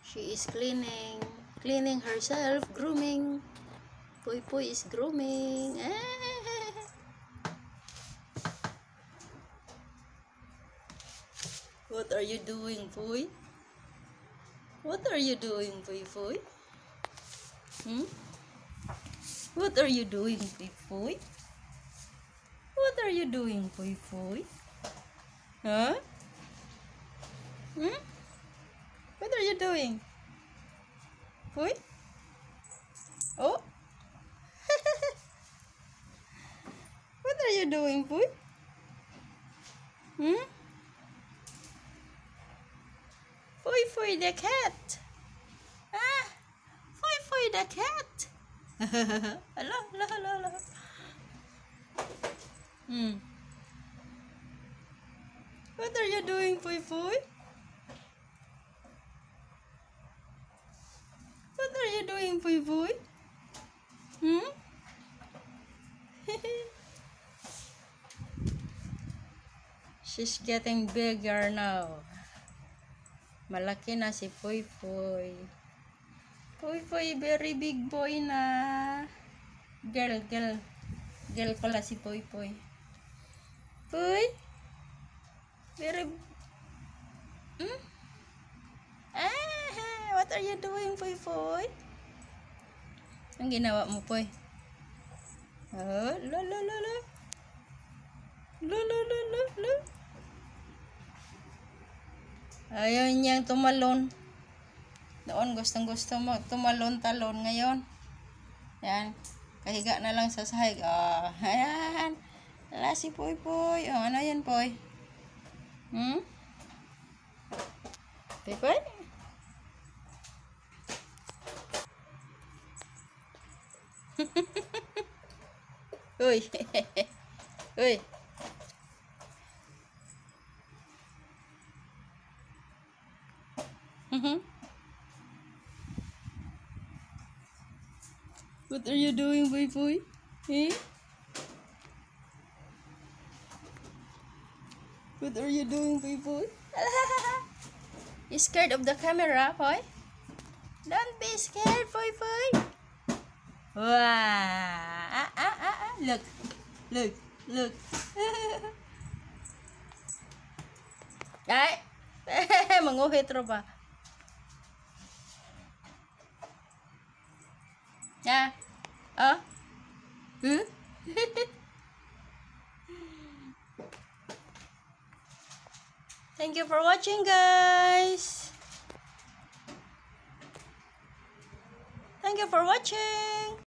She is cleaning herself, grooming. Puy Puy is grooming. What are you doing, Puy? What are you doing, Puy Puy? What are you doing, Puy Puy? What are you doing, Puy Puy? Huh? What are you doing? Puy? Oh? What are you doing, Puy? Puy Puy the cat. Puy Puy the cat. Hello, hello, hello, hello. What are you doing, Puy Puy? What are you doing, Puy Puy? She's getting bigger now. Malaki na si Puy Puy. Puy Puy, very big boy na. Girl pala si Puy Puy. Puy? Very... what are you doing, Puy Puy? Ang ginawa mo, Puy? Oh, lo. Lo. Ayaw niyang tumalon. Noon gustong-gusto mo tumalon-talon, ngayon. Yan. Kahiga na lang sa sahig. Oh, ayan. Wala si Puy Puy. Oh, ano yan, Puy? Puy Puy? Uy. Uy. What are you doing, Puy Puy? What are you doing, Puy Puy? You scared of the camera, Puy? Don't be scared, Puy Puy. Wow! Look. Ay! Manguhit ro ba? Yeah. Oh? Thank you for watching, guys. Thank you for watching.